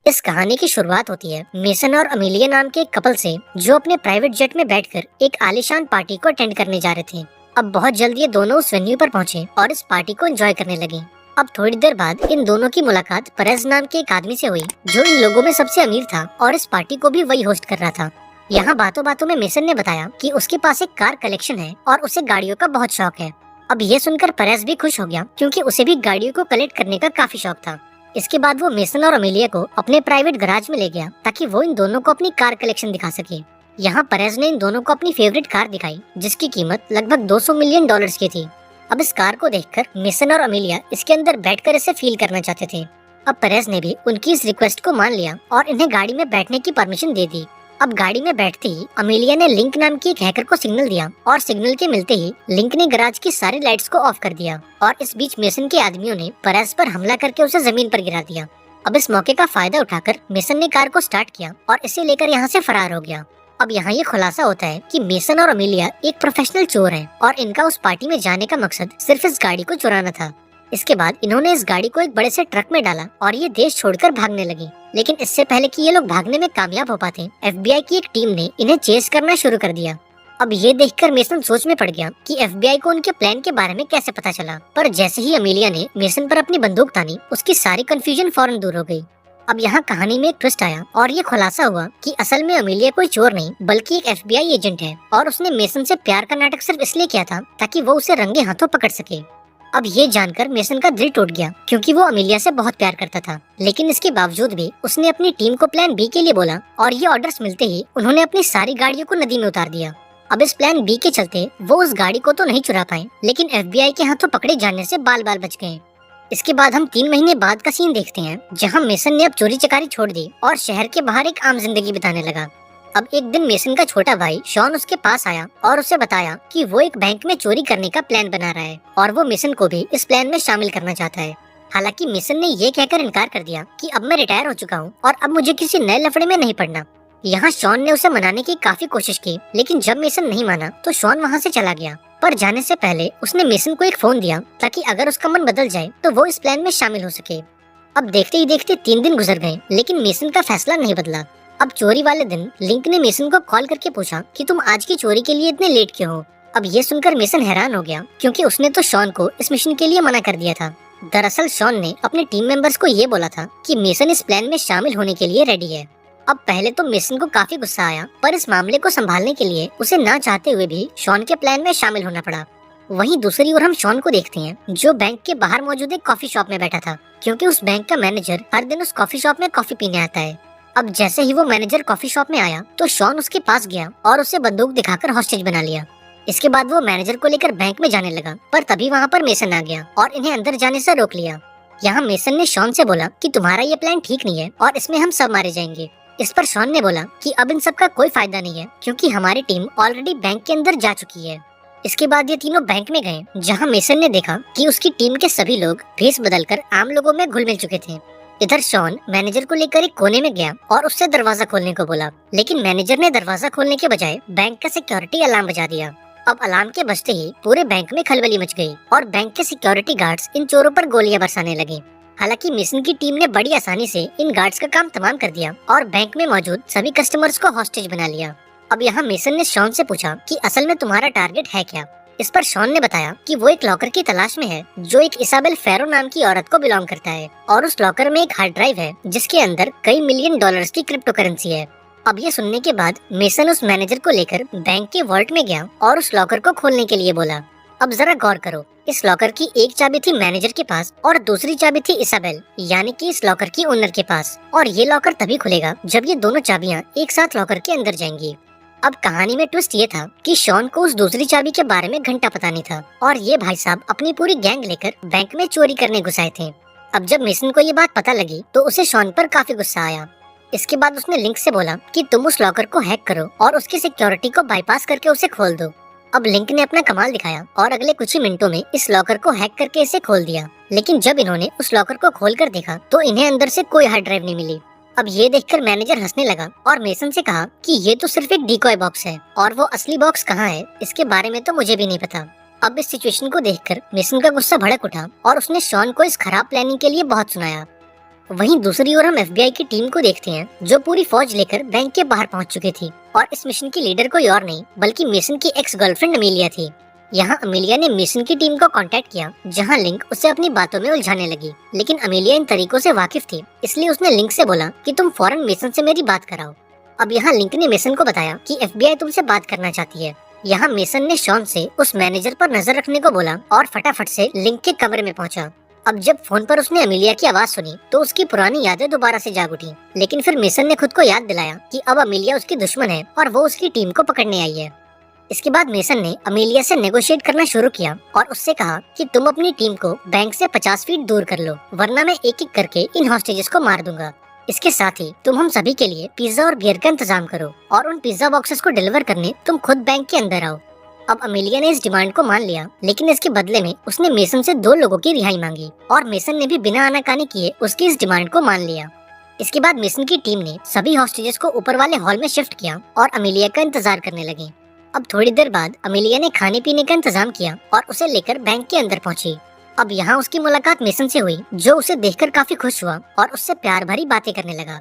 इस कहानी की शुरुआत होती है मेसन और अमीलिया नाम के एक कपल से, जो अपने प्राइवेट जेट में बैठकर एक आलीशान पार्टी को अटेंड करने जा रहे थे। अब बहुत जल्द ये दोनों उस वेन्यू पर पहुंचे और इस पार्टी को एंजॉय करने लगे। अब थोड़ी देर बाद इन दोनों की मुलाकात परेज नाम के एक आदमी से हुई, जो इन लोगों में सबसे अमीर था और इस पार्टी को भी वही होस्ट कर रहा था। यहाँ बातों बातों में मेसन ने बताया कि उसके पास एक कार कलेक्शन है और उसे गाड़ियों का बहुत शौक है। अब ये सुनकर परेज भी खुश हो गया, क्योंकि उसे भी गाड़ियों को कलेक्ट करने का काफी शौक था। इसके बाद वो मेसन और अमीलिया को अपने प्राइवेट गैराज में ले गया, ताकि वो इन दोनों को अपनी कार कलेक्शन दिखा सके। यहाँ परेज ने इन दोनों को अपनी फेवरेट कार दिखाई, जिसकी कीमत लगभग 200 मिलियन डॉलर्स की थी। अब इस कार को देखकर मेसन और अमीलिया इसके अंदर बैठकर इसे फील करना चाहते थे। अब परेज ने भी उनकी इस रिक्वेस्ट को मान लिया और इन्हें गाड़ी में बैठने की परमिशन दे दी। अब गाड़ी में बैठते ही अमीलिया ने लिंक नाम की एक हैकर को सिग्नल दिया और सिग्नल के मिलते ही लिंक ने गैराज की सारी लाइट्स को ऑफ कर दिया और इस बीच मेसन के आदमियों ने परेज पर हमला करके उसे जमीन पर गिरा दिया। अब इस मौके का फायदा उठाकर मेसन ने कार को स्टार्ट किया और इसे लेकर यहाँ से फरार हो गया। अब यहाँ ये खुलासा होता है कि मेसन और अमीलिया एक प्रोफेशनल चोर हैं और इनका उस पार्टी में जाने का मकसद सिर्फ इस गाड़ी को चुराना था। इसके बाद इन्होंने इस गाड़ी को एक बड़े से ट्रक में डाला और ये देश छोड़कर भागने लगे। लेकिन इससे पहले कि ये लोग भागने में कामयाब हो पाते, एफबीआई की एक टीम ने इन्हें चेस करना शुरू कर दिया। अब ये देखकर मेसन सोच में पड़ गया कि एफबीआई को उनके प्लान के बारे में कैसे पता चला। पर जैसे ही अमीलिया ने मेसन पर अपनी बंदूक तानी, उसकी सारी कंफ्यूजन फौरन दूर हो गई। अब यहाँ कहानी में एक ट्विस्ट आया और ये खुलासा हुआ कि असल में अमीलिया कोई चोर नहीं, बल्कि एक एफबीआई एजेंट है और उसने मेसन से प्यार का नाटक सिर्फ इसलिए किया था ताकि वो उसे रंगे हाथों पकड़ सके। अब ये जानकर मेसन का दिल टूट गया, क्योंकि वो अमीलिया से बहुत प्यार करता था। लेकिन इसके बावजूद भी उसने अपनी टीम को प्लान बी के लिए बोला और ये ऑर्डर्स मिलते ही उन्होंने अपनी सारी गाड़ियों को नदी में उतार दिया। अब इस प्लान बी के चलते वो उस गाड़ी को तो नहीं चुरा पाए, लेकिन एफबीआई के हाथों पकड़े जाने से बाल बाल बच गए। इसके बाद हम 3 महीने बाद का सीन देखते हैं, जहाँ मेसन ने अब चोरी चकारी छोड़ दी और शहर के बाहर एक आम जिंदगी बिताने लगा। अब एक दिन मेसन का छोटा भाई शॉन उसके पास आया और उसे बताया कि वो एक बैंक में चोरी करने का प्लान बना रहा है और वो मेसन को भी इस प्लान में शामिल करना चाहता है। हालांकि मेसन ने ये कहकर इनकार कर दिया कि अब मैं रिटायर हो चुका हूँ और अब मुझे किसी नए लफड़े में नहीं पड़ना। यहाँ शॉन ने उसे मनाने की काफी कोशिश की, लेकिन जब मेसन नहीं माना तो शॉन वहाँ से चला गया। पर जाने से पहले उसने मेसन को एक फोन दिया, ताकि अगर उसका मन बदल जाए तो वो इस प्लान में शामिल हो सके। अब देखते ही देखते 3 दिन गुजर गए, लेकिन मेसन का फैसला नहीं बदला। अब चोरी वाले दिन लिंक ने मेसन को कॉल करके पूछा कि तुम आज की चोरी के लिए इतने लेट क्यों हो। अब ये सुनकर मेसन हैरान हो गया, क्योंकि उसने तो शॉन को इस मिशन के लिए मना कर दिया था। दरअसल शॉन ने अपने टीम मेंबर्स को ये बोला था कि मेसन इस प्लान में शामिल होने के लिए रेडी है। अब पहले तो मेसन को काफी गुस्सा आया, पर इस मामले को संभालने के लिए उसे ना चाहते हुए भी शॉन के प्लान में शामिल होना पड़ा। वहीं दूसरी ओर हम शॉन को देखते हैं, जो बैंक के बाहर मौजूद एक कॉफी शॉप में बैठा था, क्योंकि उस बैंक का मैनेजर हर दिन उस कॉफी शॉप में कॉफी पीने आता है। अब जैसे ही वो मैनेजर कॉफी शॉप में आया तो शॉन उसके पास गया और उसे बंदूक दिखाकर हॉस्टेज बना लिया। इसके बाद वो मैनेजर को लेकर बैंक में जाने लगा, पर तभी वहाँ पर मेसन आ गया और इन्हें अंदर जाने से रोक लिया। यहाँ मेसन ने शॉन से बोला कि तुम्हारा ये प्लान ठीक नहीं है और इसमें हम सब मारे जाएंगे। इस पर शॉन ने बोला कि अब इन सब का कोई फायदा नहीं है, क्योंकि हमारी टीम ऑलरेडी बैंक के अंदर जा चुकी है। इसके बाद ये तीनों बैंक में गए, जहाँ मेसन ने देखा कि उसकी टीम के सभी लोग भेस बदलकर आम लोगों में घुल मिल चुके थे। इधर शॉन मैनेजर को लेकर एक कोने में गया और उससे दरवाजा खोलने को बोला, लेकिन मैनेजर ने दरवाजा खोलने के बजाय बैंक का सिक्योरिटी अलार्म बजा दिया। अब अलार्म के बजते ही पूरे बैंक में खलबली मच गई और बैंक के सिक्योरिटी गार्ड्स इन चोरों पर गोलियां बरसाने लगे। हालांकि मेसन की टीम ने बड़ी आसानी से इन गार्ड्स का काम तमाम कर दिया और बैंक में मौजूद सभी कस्टमर्स को हॉस्टेज बना लिया। अब यहाँ मेसन ने शॉन से पूछा कि असल में तुम्हारा टारगेट है क्या। इस पर शॉन ने बताया कि वो एक लॉकर की तलाश में है, जो एक इसाबेल फेरो नाम की औरत को बिलोंग करता है और उस लॉकर में एक हार्ड ड्राइव है, जिसके अंदर कई मिलियन डॉलर्स की क्रिप्टो करेंसी है। अब ये सुनने के बाद मेसन उस मैनेजर को लेकर बैंक के वॉल्ट में गया और उस लॉकर को खोलने के लिए बोला। अब जरा गौर करो, इस लॉकर की एक चाबी थी मैनेजर के पास और दूसरी चाबी थी इसाबेल, यानी कि इस लॉकर की ओनर के पास। और ये लॉकर तभी खुलेगा जब ये दोनों चाबियां एक साथ लॉकर के अंदर जाएंगी। अब कहानी में ट्विस्ट ये था कि शॉन को उस दूसरी चाबी के बारे में घंटा पता नहीं था और ये भाई साहब अपनी पूरी गैंग लेकर बैंक में चोरी करने घुस आए थे। अब जब मेसन को ये बात पता लगी तो उसे शॉन पर काफी गुस्सा आया। इसके बाद उसने लिंक से बोला कि तुम उस लॉकर को हैक करो और उसकी सिक्योरिटी को बाईपास करके उसे खोल दो। अब लिंक ने अपना कमाल दिखाया और अगले कुछ ही मिनटों में इस लॉकर को हैक करके इसे खोल दिया। लेकिन जब इन्होंने उस लॉकर को खोल कर देखा तो इन्हें अंदर से कोई हार्ड ड्राइव नहीं मिली। अब ये देखकर मैनेजर हंसने लगा और मेसन से कहा कि ये तो सिर्फ एक डिकॉय बॉक्स है और वो असली बॉक्स कहाँ है इसके बारे में तो मुझे भी नहीं पता। अब इस सिचुएशन को देखकर मेसन का गुस्सा भड़क उठा और उसने शॉन को इस खराब प्लानिंग के लिए बहुत सुनाया। वहीं दूसरी ओर हम एफबीआई की टीम को देखते हैं, जो पूरी फौज लेकर बैंक के बाहर पहुंच चुकी थी। और इस मिशन की लीडर कोई और नहीं बल्कि मेसन की एक्स गर्लफ्रेंड अमीलिया थी। यहाँ अमीलिया ने मेसन की टीम को कांटेक्ट किया, जहाँ लिंक उसे अपनी बातों में उलझाने लगी। लेकिन अमीलिया इन तरीकों से वाकिफ थी, इसलिए उसने लिंक से बोला कि तुम फौरन मेसन से मेरी बात कराओ। अब यहाँ लिंक ने मेसन को बताया कि एफबीआई तुमसे बात करना चाहती है। यहाँ मेसन ने शॉन से उस मैनेजर पर नजर रखने को बोला और फटाफट से लिंक के कमरे में पहुंचा। अब जब फोन पर उसने अमीलिया की आवाज सुनी तो उसकी पुरानी यादें दोबारा से जाग उठी। लेकिन फिर मेसन ने खुद को याद दिलाया कि अब अमीलिया उसकी दुश्मन है और वो उसकी टीम को पकड़ने आई है। इसके बाद मेसन ने अमीलिया से नेगोशिएट करना शुरू किया और उससे कहा कि तुम अपनी टीम को बैंक से 50 फीट दूर कर लो, वरना मैं एक एक करके इन हॉस्टेजेस को मार दूंगा। इसके साथ ही तुम हम सभी के लिए पिज्जा और बियर का इंतजाम करो और उन पिज्जा बॉक्सेस को डिलीवर करने तुम खुद बैंक के अंदर आओ। अब अमीलिया ने इस डिमांड को मान लिया, लेकिन इसके बदले में उसने मेसन से 2 लोगों की रिहाई मांगी और मेसन ने भी बिना आनाकानी किए उसकी इस डिमांड को मान लिया। इसके बाद मेसन की टीम ने सभी हॉस्टेजेस को ऊपर वाले हॉल में शिफ्ट किया और अमीलिया का इंतजार करने लगे। अब थोड़ी देर बाद अमीलिया ने खाने पीने का इंतजाम किया और उसे लेकर बैंक के अंदर पहुंची। अब यहाँ उसकी मुलाकात मेसन से हुई, जो उसे देखकर काफी खुश हुआ और उससे प्यार भरी बातें करने लगा।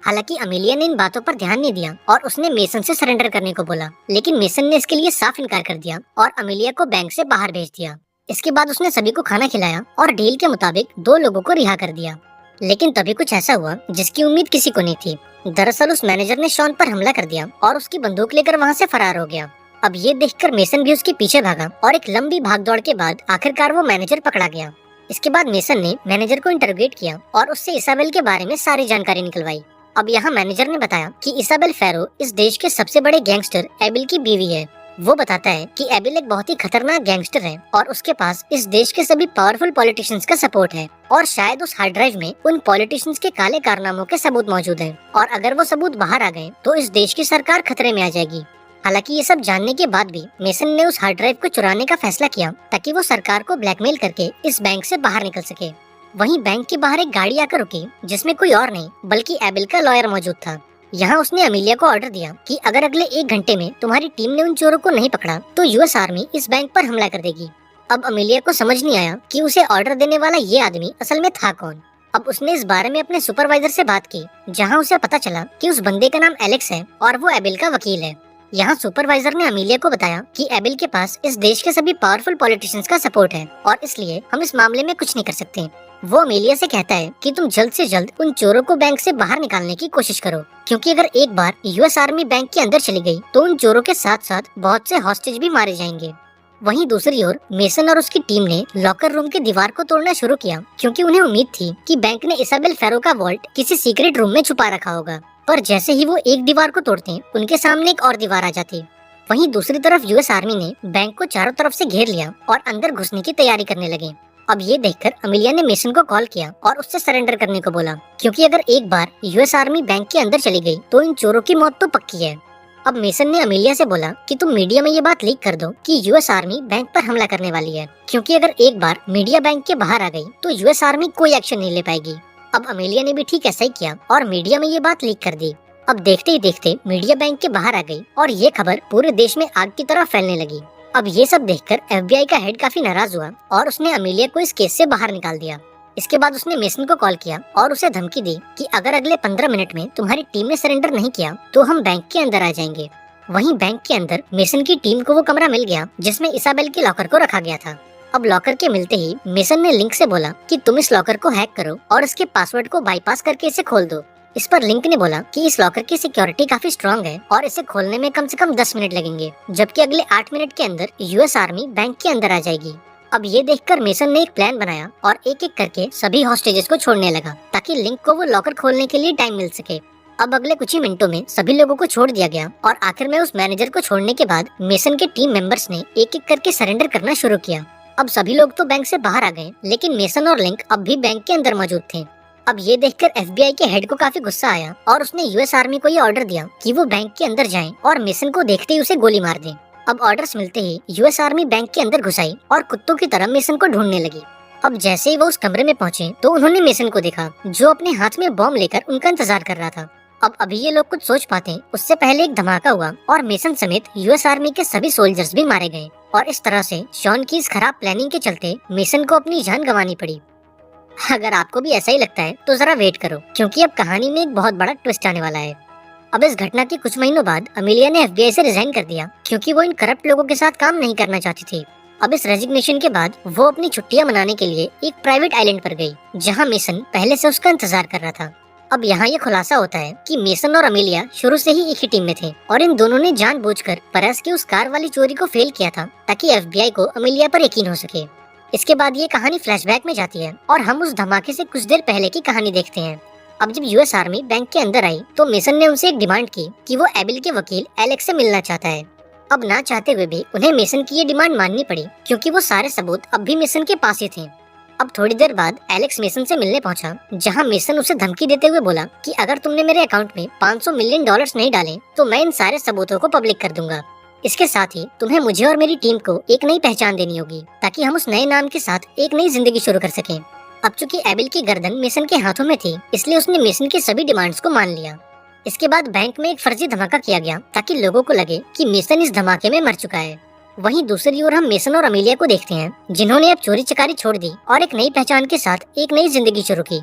हालांकि अमीलिया ने इन बातों पर ध्यान नहीं दिया और उसने मेसन से सरेंडर करने को बोला, लेकिन मेसन ने इसके लिए साफ इनकार कर दिया और अमीलिया को बैंक से बाहर भेज दिया। इसके बाद उसने सभी को खाना खिलाया और डील के मुताबिक 2 लोगों को रिहा कर दिया। लेकिन तभी कुछ ऐसा हुआ जिसकी उम्मीद किसी को नहीं थी। दरअसल उस मैनेजर ने शॉन पर हमला कर दिया और उसकी बंदूक लेकर वहाँ से फरार हो गया। अब ये देखकर मेसन भी उसके पीछे भागा और एक लंबी भागदौड़ के बाद आखिरकार वो मैनेजर पकड़ा गया। इसके बाद मेसन ने मैनेजर को इंटरोगेट किया और उससे इसाबेल के बारे में सारी जानकारी निकलवाई। अब यहाँ मैनेजर ने बताया कि इसाबेल फैरो इस देश के सबसे बड़े गैंगस्टर एबिल की बीवी है। वो बताता है कि एबिल एक बहुत ही खतरनाक गैंगस्टर है और उसके पास इस देश के सभी पावरफुल पॉलिटिशियंस का सपोर्ट है और शायद उस हार्ड ड्राइव में उन पॉलिटिशियंस के काले कारनामों के सबूत मौजूद हैं और अगर वो सबूत बाहर आ गए तो इस देश की सरकार खतरे में आ जाएगी। हालांकि ये सब जानने के बाद भी मेसन ने उस हार्ड ड्राइव को चुराने का फैसला किया ताकि वो सरकार को ब्लैकमेल करके इस बैंक से बाहर निकल सके। वहीं बैंक के बाहर एक गाड़ी आकर रुकी, जिसमें कोई और नहीं बल्कि एबिल का लॉयर मौजूद था। यहाँ उसने अमीलिया को ऑर्डर दिया कि अगर अगले 1 घंटे में तुम्हारी टीम ने उन चोरों को नहीं पकड़ा तो यूएस आर्मी इस बैंक पर हमला कर देगी। अब अमीलिया को समझ नहीं आया कि उसे ऑर्डर देने वाला ये आदमी असल में था कौन। अब उसने इस बारे में अपने सुपरवाइजर से बात की, जहाँ उसे पता चला कि उस बंदे का नाम एलेक्स है और वो एबिल का वकील है। यहाँ सुपरवाइजर ने अमीलिया को बताया कि एबिल के पास इस देश के सभी पावरफुल पॉलिटिशियंस का सपोर्ट है और इसलिए हम इस मामले में कुछ नहीं कर सकते। वो अमीलिया से कहता है कि तुम जल्द से जल्द उन चोरों को बैंक से बाहर निकालने की कोशिश करो, क्योंकि अगर एक बार यूएस आर्मी बैंक के अंदर चली गई तो उन चोरों के साथ साथ बहुत से हॉस्टेज भी मारे जाएंगे। वहीं दूसरी ओर मेसन और उसकी टीम ने लॉकर रूम की दीवार को तोड़ना शुरू किया, क्योंकि उन्हें उम्मीद थी कि बैंक ने इसाबेल फैरो का वॉल्ट किसी सीक्रेट रूम में छुपा रखा होगा। पर जैसे ही वो एक दीवार को तोड़ते उनके सामने एक और दीवार आ जाती। वहीं दूसरी तरफ यूएस आर्मी ने बैंक को चारों तरफ से घेर लिया और अंदर घुसने की तैयारी करने लगे। अब ये देखकर अमीलिया ने मेसन को कॉल किया और उससे सरेंडर करने को बोला, क्योंकि अगर एक बार यूएस आर्मी बैंक के अंदर चली गई तो इन चोरों की मौत तो पक्की है। अब मेसन ने अमीलिया से बोला कि तुम मीडिया में ये बात लीक कर दो कि यूएस आर्मी बैंक पर हमला करने वाली है, क्योंकि अगर एक बार मीडिया बैंक के बाहर आ गई तो यूएस आर्मी कोई एक्शन नहीं ले पाएगी। अब अमीलिया ने भी ठीक ऐसा ही किया और मीडिया में ये बात लीक कर दी। अब देखते ही देखते मीडिया बैंक के बाहर आ गई और ये खबर पूरे देश में आग की तरह फैलने लगी। अब ये सब देखकर एफबीआई का हेड काफी नाराज हुआ और उसने अमीलिया को इस केस से बाहर निकाल दिया। इसके बाद उसने मेसन को कॉल किया और उसे धमकी दी कि अगर अगले 15 मिनट में तुम्हारी टीम ने सरेंडर नहीं किया तो हम बैंक के अंदर आ जाएंगे। वहीं बैंक के अंदर मेसन की टीम को वो कमरा मिल गया जिसमें इसाबेल के लॉकर को रखा गया था। अब लॉकर के मिलते ही मेसन ने लिंक से बोला कि तुम इस लॉकर को हैक करो और इसके पासवर्ड को बाईपास करके इसे खोल दो। इस पर लिंक ने बोला कि इस लॉकर की सिक्योरिटी काफी स्ट्रांग है और इसे खोलने में कम से कम 10 मिनट लगेंगे, जबकि अगले 8 मिनट के अंदर यूएस आर्मी बैंक के अंदर आ जाएगी। अब ये देखकर मेसन ने एक प्लान बनाया और एक एक करके सभी हॉस्टेजेस को छोड़ने लगा ताकि लिंक को वो लॉकर खोलने के लिए टाइम मिल सके। अब अगले कुछ ही मिनटों में सभी लोगों को छोड़ दिया गया और आखिर में उस मैनेजर को छोड़ने के बाद मेसन के टीम मेंबर्स ने एक एक करके सरेंडर करना शुरू किया। अब सभी लोग तो बैंक से बाहर आ गए, लेकिन मेसन और लिंक अब भी बैंक के अंदर मौजूद थे। अब ये देखकर एफबीआई के हेड को काफी गुस्सा आया और उसने यूएस आर्मी को ये ऑर्डर दिया कि वो बैंक के अंदर जाएं और मेसन को देखते ही उसे गोली मार दें। अब ऑर्डर्स मिलते ही यूएस आर्मी बैंक के अंदर घुस आई और कुत्तों की तरह मेसन को ढूंढने लगी। अब जैसे ही वो उस कमरे में पहुंचे तो उन्होंने मेसन को देखा, जो अपने हाथ में बॉम्ब लेकर उनका इंतजार कर रहा था। अब अभी ये लोग कुछ सोच पाते उससे पहले एक धमाका हुआ और मेसन समेत यूएस आर्मी के सभी सोल्जर्स भी मारे गए और इस तरह से शॉन की इस खराब प्लानिंग के चलते मेसन को अपनी जान गंवानी पड़ी। अगर आपको भी ऐसा ही लगता है तो जरा वेट करो, क्योंकि अब कहानी में एक बहुत बड़ा ट्विस्ट आने वाला है। अब इस घटना के कुछ महीनों बाद अमीलिया ने एफबीआई से रिजाइन कर दिया, क्योंकि वो इन करप्ट लोगों के साथ काम नहीं करना चाहती थी। अब इस रेजिग्नेशन के बाद वो अपनी छुट्टियां मनाने के लिए एक प्राइवेट आइलैंड पर गई, जहां मेसन पहले से उसका इंतजार कर रहा था। अब यहाँ ये खुलासा होता है कि मेसन और अमीलिया शुरू से ही एक ही टीम में थे, और इन दोनों ने जानबूझकर परस की उस कार वाली चोरी को फेल किया था, ताकि एफबीआई को अमीलिया पर यकीन हो सके। इसके बाद ये कहानी फ्लैशबैक में जाती है और हम उस धमाके से कुछ देर पहले की कहानी देखते हैं। अब जब यूएस आर्मी बैंक के अंदर आई तो मेसन ने उनसे एक डिमांड की कि वो एबिल के वकील एलेक्स से मिलना चाहता है। अब ना चाहते हुए भी उन्हें मेसन की ये डिमांड माननी पड़ी, क्योंकि वो सारे सबूत अब भी मेसन के पास ही थे। अब थोड़ी देर बाद एलेक्स मेसन से मिलने पहुंचा, जहां मेसन उसे धमकी देते हुए बोला कि अगर तुमने मेरे अकाउंट में $500 मिलियन नहीं डाले तो मैं इन सारे सबूतों को पब्लिक कर दूंगा। इसके साथ ही तुम्हें मुझे और मेरी टीम को एक नई पहचान देनी होगी, ताकि हम उस नए नाम के साथ एक नई जिंदगी शुरू कर सकें। अब चूंकि एबिल की गर्दन मेसन के हाथों में थी, इसलिए उसने मेसन की सभी डिमांड्स को मान लिया। इसके बाद बैंक में एक फर्जी धमाका किया गया, ताकि लोगों को लगे कि मेसन इस धमाके में मर चुका है। वहीं दूसरी ओर हम मेसन और अमीलिया को देखते हैं, जिन्होंने अब चोरी चकारी छोड़ दी और एक नई पहचान के साथ एक नई जिंदगी शुरू की।